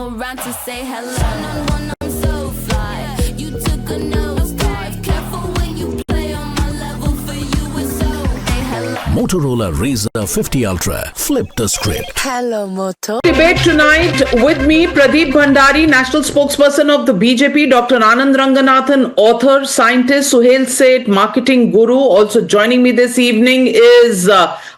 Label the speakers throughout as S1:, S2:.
S1: around to say hello. One, I'm so fly. You took a nosedive. Careful when you play on my level. For you it's so. Hey, hello.
S2: Motorola Razr 50 Ultra. Flip the script.
S3: Hello, Moto.
S4: Debate tonight with me, Pradeep Bhandari, national spokesperson of the BJP, Dr. Anand Ranganathan, author, scientist, Suhail Seth, marketing guru. Also joining me this evening is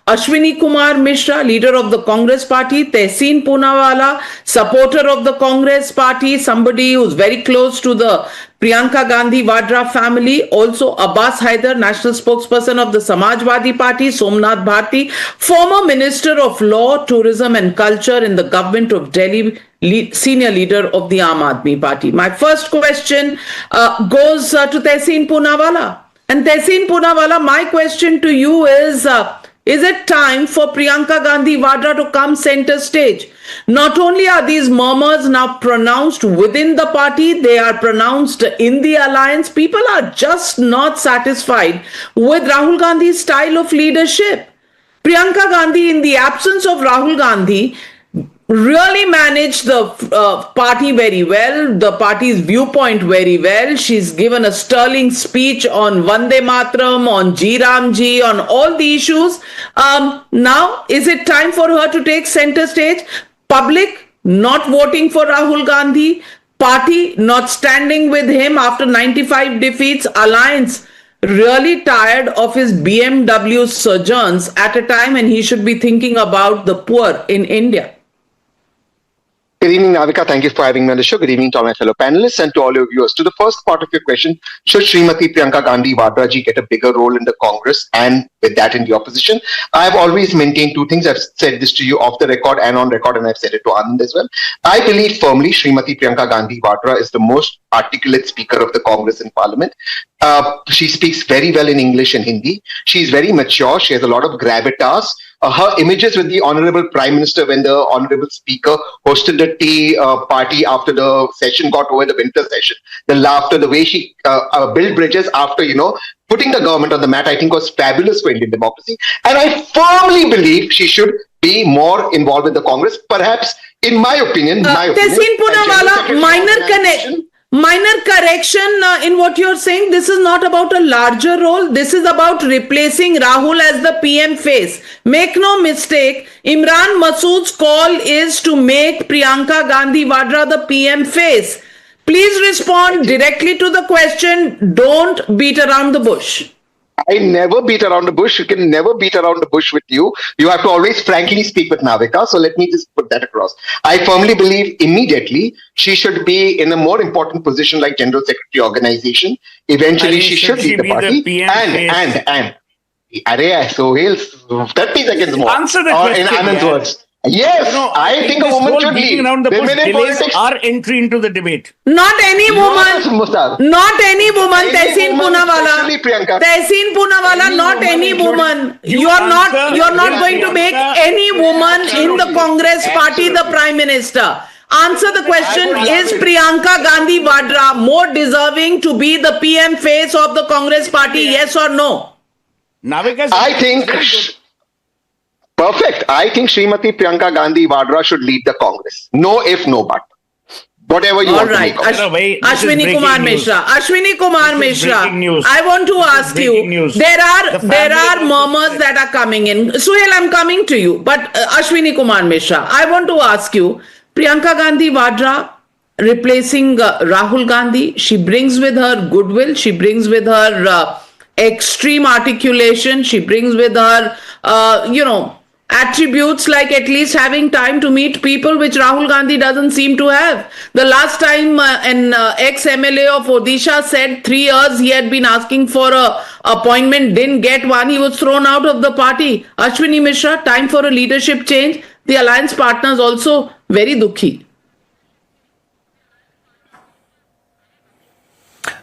S4: Ashwini Kumar Mishra, leader of the Congress Party, Tehseen Poonawalla, supporter of the Congress Party, somebody who's very close to the Priyanka Gandhi Vadra family, also Abbas Haider, national spokesperson of the Samajwadi Party, Somnath Bharti, former Minister of Law, Tourism and Culture in the government of Delhi, senior leader of the Aam Aadmi Party. My first question goes to Tehseen Poonawalla. And Tehseen Poonawalla, my question to you is it time for Priyanka Gandhi Vadra to come center stage? Not only are these murmurs now pronounced within the party, they are pronounced in the alliance. People are just not satisfied with Rahul Gandhi's style of leadership. Priyanka Gandhi, in the absence of Rahul Gandhi, really managed the party very well, the party's viewpoint very well. She's given a sterling speech on Vande Mataram, on Ji Ram Ji, on all the issues. Now, is it time for her to take center stage? Public not voting for Rahul Gandhi, party not standing with him after 95 defeats, alliance really tired of his BMW sojourns at a time when he should be thinking about the poor in India.
S5: Good evening, Navika. Thank you for having me on the show. Good evening to all my fellow panelists and to all your viewers. To the first part of your question, should Srimati Priyanka Gandhi Vadra ji get a bigger role in the Congress and with that in the opposition? I've always maintained two things. I've said this to you off the record and on record, and I've said it to Anand as well. I believe firmly Srimati Priyanka Gandhi Vadra is the most articulate speaker of the Congress in Parliament. She speaks very well in English and Hindi. She's very mature. She has a lot of gravitas. Her images with the Honorable Prime Minister when the Honorable Speaker hosted the tea party after the session got over, the winter session, the laughter, the way she built bridges after, putting the government on the mat, I think was fabulous for Indian democracy. And I firmly believe she should be more involved with the Congress. Perhaps, in my opinion,
S4: Tehseen Poonawalla, minor correction in what you're saying. This is not about a larger role. This is about replacing Rahul as the PM face. Make no mistake, Imran Masood's call is to make Priyanka Gandhi Vadra the PM face. Please respond directly to the question. Don't beat around the bush.
S5: I never beat around the bush. You can never beat around the bush with you. You have to always frankly speak with Navika. So let me just put that across. I firmly believe immediately she should be in a more important position like General Secretary Organization. Eventually she should lead the party. And Sohail, 30 seconds more.
S6: Answer the question.
S5: In Anand's words. Yes, I think a woman should lead.
S6: Around the bush delays our entry into the debate.
S4: Not any woman. Not any woman. Tehseen Poonawalla. Tehseen Poonawalla. Not any woman. You are not going to make any woman in the Congress party the Prime Minister. Answer the question. Is Priyanka Gandhi Vadra more deserving to be the PM face of the Congress party? Yes or no?
S5: I think. Perfect. I think Srimati Priyanka Gandhi Vadra should lead the Congress. No if, no but. Whatever you want to make of it.
S4: Ashwini Kumar Mishra. Ashwini Kumar Mishra. I want to ask you. There are murmurs that are coming in. Suhail, I'm coming to you. But Ashwini Kumar Mishra, I want to ask you. Priyanka Gandhi Vadra replacing Rahul Gandhi. She brings with her goodwill. She brings with her extreme articulation. She brings with her, attributes like at least having time to meet people, which Rahul Gandhi doesn't seem to have. The last time an ex-MLA of Odisha said 3 years he had been asking for a appointment, didn't get one, he was thrown out of the party. Ashwini Mishra, time for a leadership change. The alliance partners also very dukhi.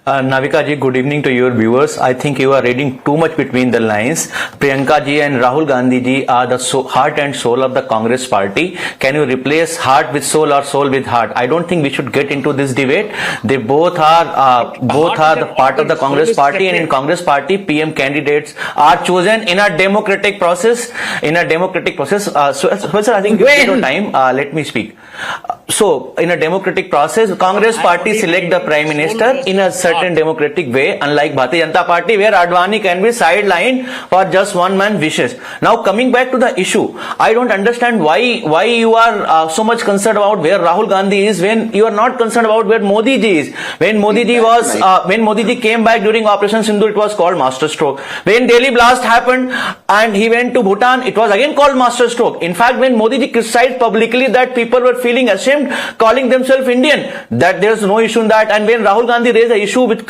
S3: Navika ji, good evening to your viewers. I think you are reading too much between the lines. Priyanka ji and Rahul Gandhi ji are the heart and soul of the Congress party. Can you replace heart with soul or soul with heart? I don't think we should get into this debate. They both are the part of the Congress party, and in Congress party, PM candidates are chosen in a democratic process. So sir, I think you have no time. Let me speak. So, in a democratic process, Congress party select the Prime Minister in a certain democratic way, unlike Bharatiya Janata Party, where Advani can be sidelined for just one man wishes. Now, coming back to the issue, I don't understand why you are so much concerned about where Rahul Gandhi is when you are not concerned about where Modi ji is. When Modi ji came back during Operation Sindoor, it was called masterstroke. When Delhi blast happened and he went to Bhutan, it was again called masterstroke. In fact, when Modi ji criticized publicly that people were feeling ashamed, calling themselves Indian, that there's no issue in that. And when Rahul Gandhi raised the issue with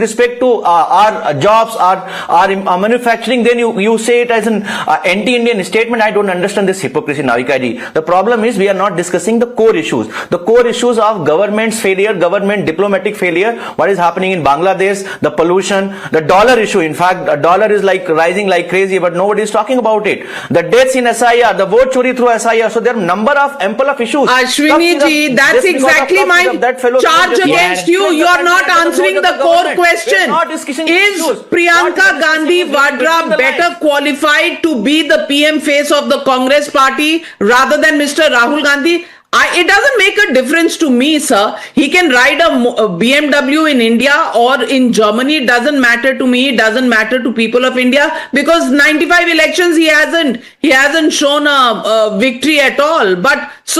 S3: respect to our jobs, our manufacturing, then you say it as an anti-Indian statement. I don't understand this hypocrisy, Navika ji. The problem is we are not discussing the core issues. The core issues of government's failure, government diplomatic failure, what is happening in Bangladesh, the pollution, the dollar issue. In fact, the dollar is like rising like crazy, but nobody is talking about it. The deaths in SIR, the vote chori through SIR. So there are ample of issues.
S4: Ashwini ji, that's exactly my charge against you. You are not answering the core question. Is Priyanka Gandhi Vadra better qualified to be the PM face of the Congress party rather than Mr. Rahul Gandhi? It doesn't make a difference to me, sir. He can ride a BMW in India or in Germany. It doesn't matter to me. It doesn't matter to people of India, because 95 elections he hasn't shown a victory at all. But so